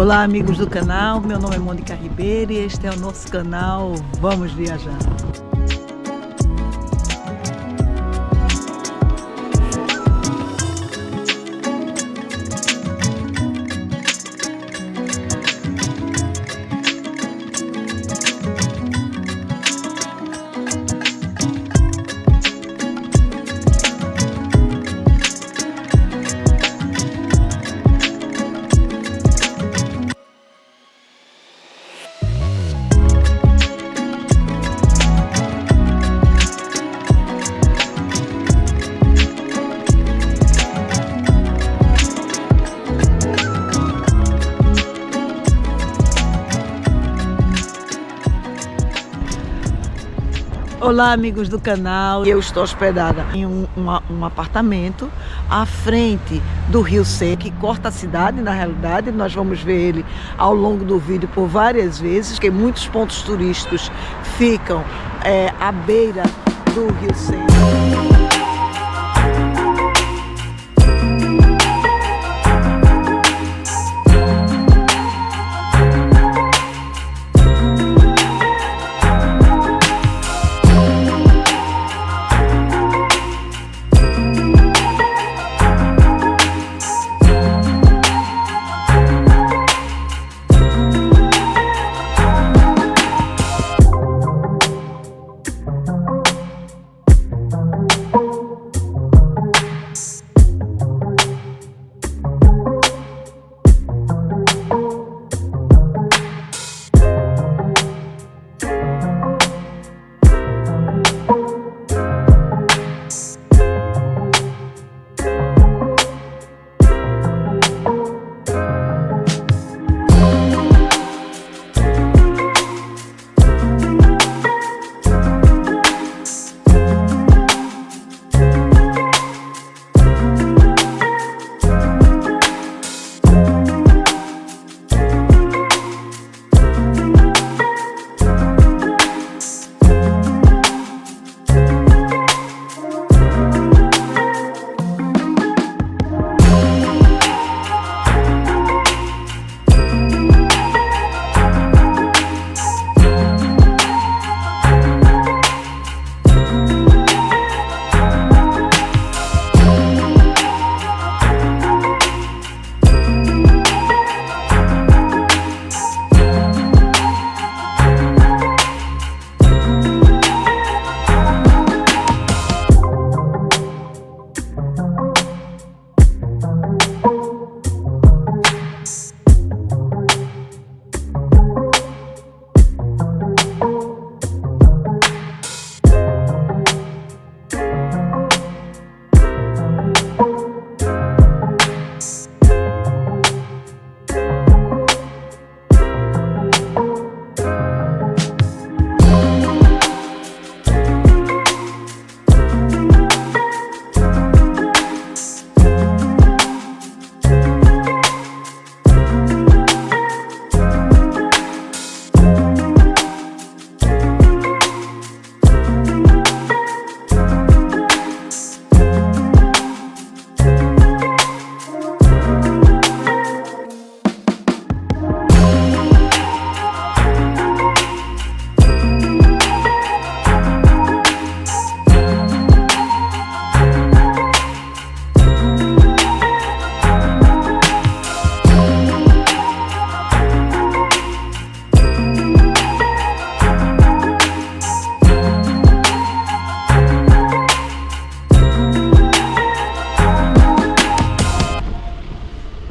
Olá amigos do canal, meu nome é Mônica Ribeiro e este é o nosso canal Vamos Viajar. Olá amigos do canal, eu estou hospedada em um apartamento à frente do Rio Centro, que corta a cidade. Na realidade nós vamos ver ele ao longo do vídeo por várias vezes, porque muitos pontos turísticos ficam à beira do Rio Centro.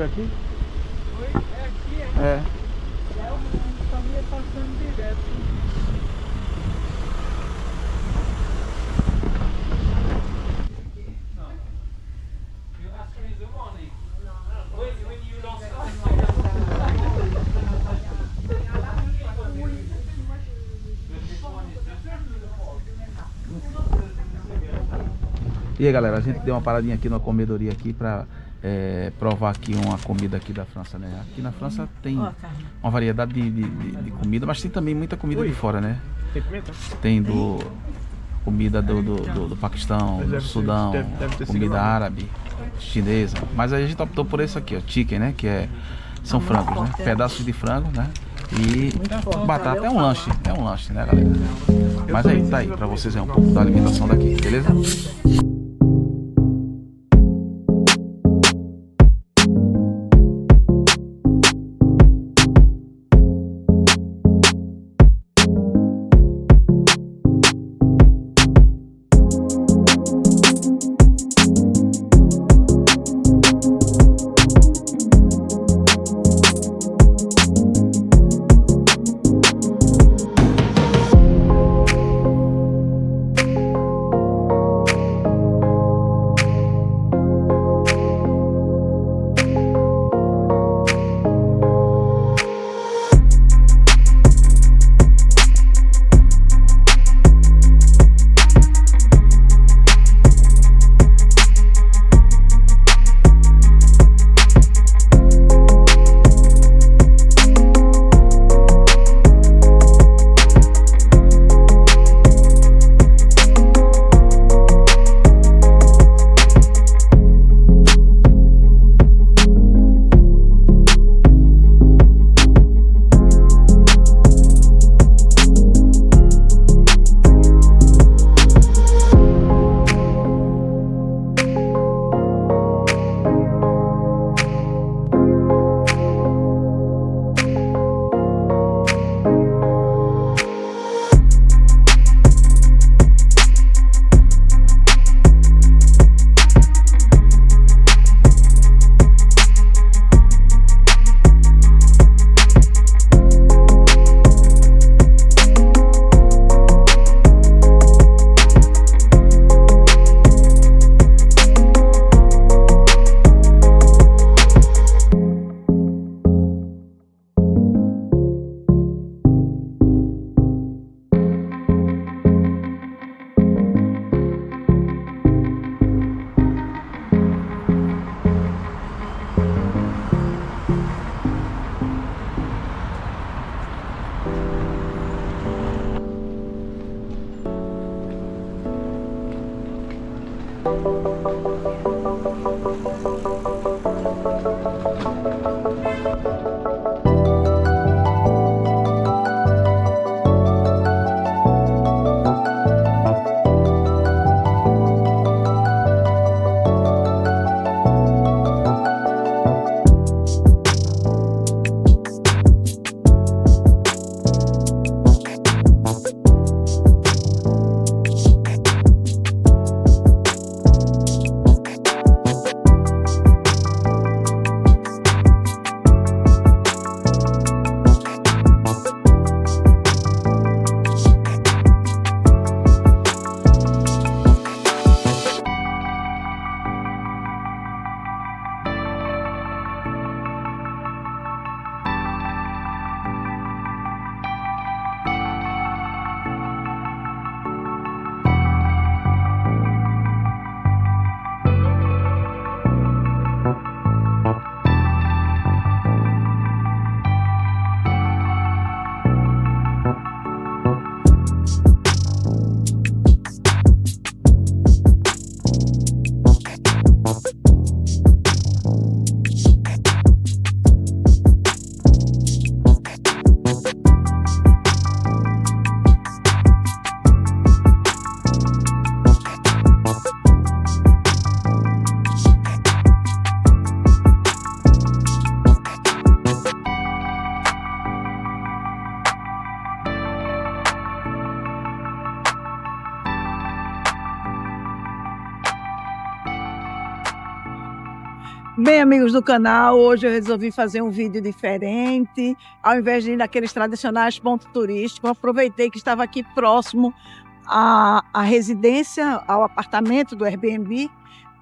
Aqui? Oi? É aqui, é? É. É uma família passando direto. E aí galera, a gente deu uma paradinha aqui numa comedoria aqui pra provar aqui uma comida aqui da França, né? Aqui na França tem uma variedade de comida, mas tem também muita comida de fora, né? Tem pimenta? Tem comida do Paquistão, do Sudão, deve ter comida sido lá. árabe, chinesa. Mas aí a gente optou por esse aqui, ó, chicken, né? Que é São frangos, né? Pedaços de frango, né? E batata é um lanche, né, galera? Mas aí, tá aí pra vocês um pouco da alimentação daqui, beleza? Bem, amigos do canal, hoje eu resolvi fazer um vídeo diferente. Ao invés de ir naqueles tradicionais pontos turísticos, aproveitei que estava aqui próximo à residência, ao apartamento do Airbnb,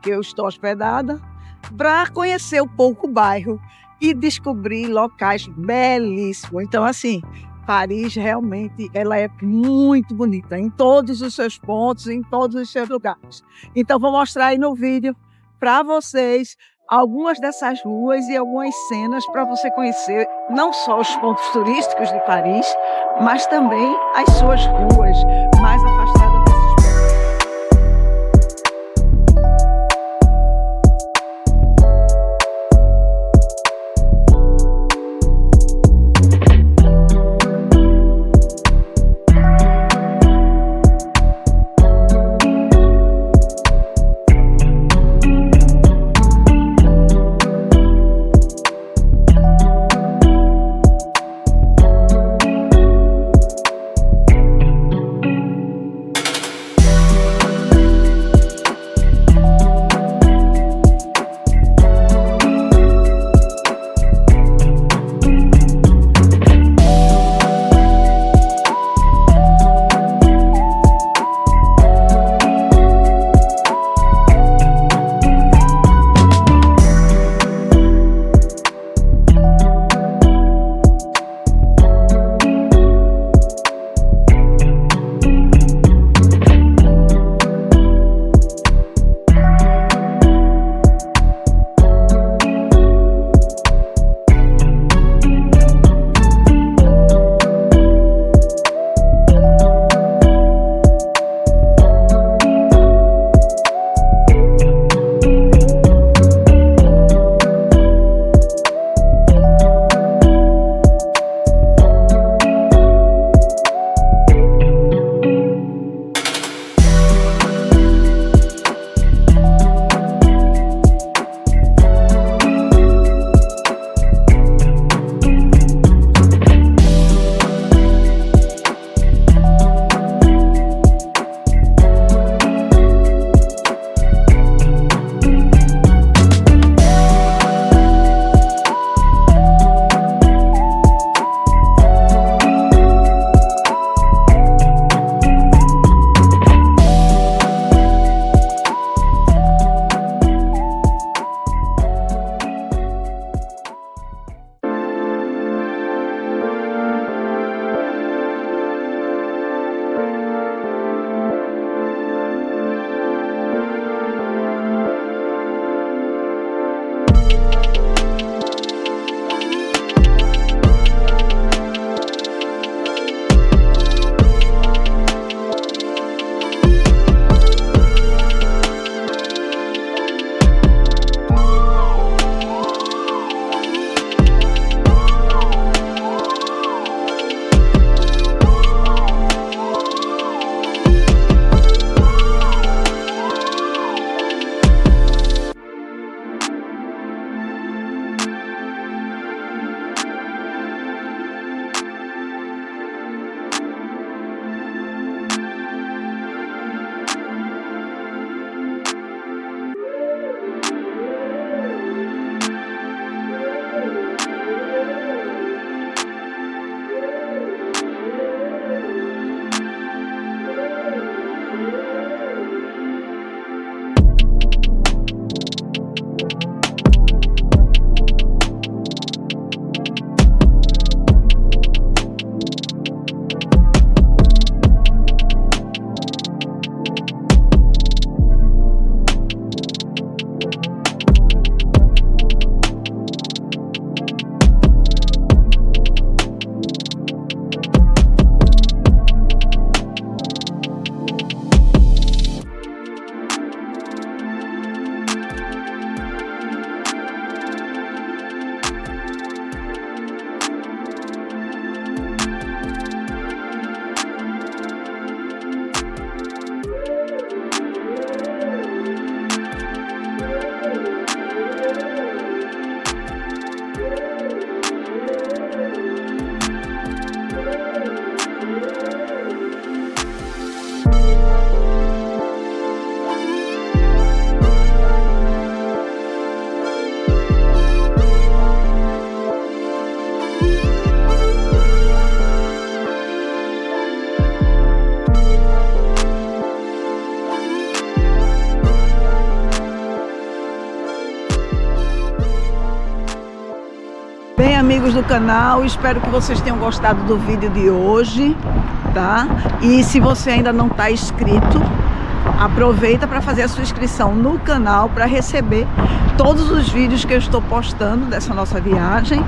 que eu estou hospedada, para conhecer um pouco o bairro e descobrir locais belíssimos. Então, assim, Paris realmente ela é muito bonita em todos os seus pontos, em todos os seus lugares. Então, vou mostrar aí no vídeo para vocês algumas dessas ruas e algumas cenas para você conhecer não só os pontos turísticos de Paris, mas também as suas ruas mais afastadas desses pontos. amigos do canal, espero que vocês tenham gostado do vídeo de hoje, tá? E se você ainda não está inscrito, aproveita para fazer a sua inscrição no canal para receber todos os vídeos que eu estou postando dessa nossa viagem.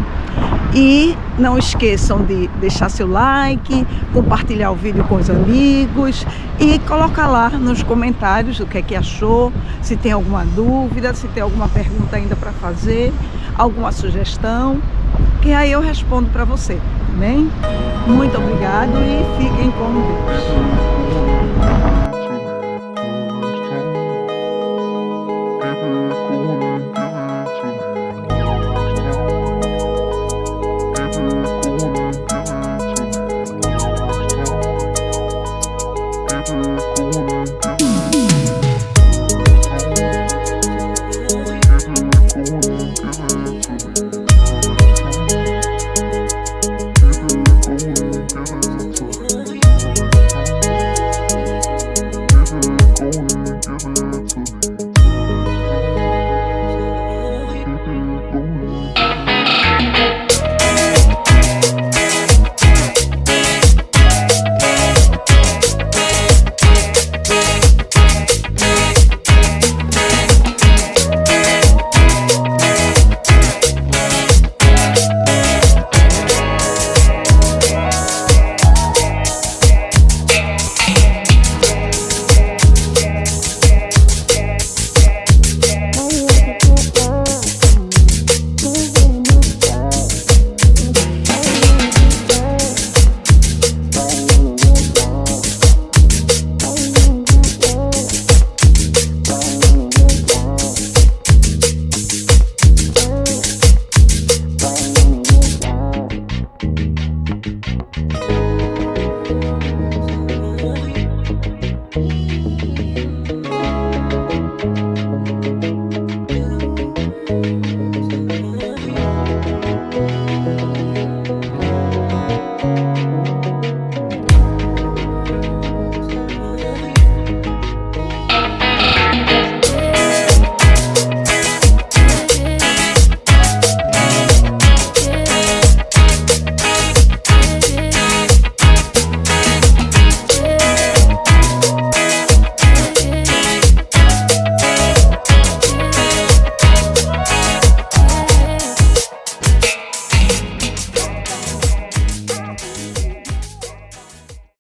E não esqueçam de deixar seu like, compartilhar o vídeo com os amigos e colocar lá nos comentários o que é que achou, se tem alguma dúvida, se tem alguma pergunta ainda para fazer, alguma sugestão, que aí eu respondo para você, tá bem? Muito obrigado e fiquem com Deus.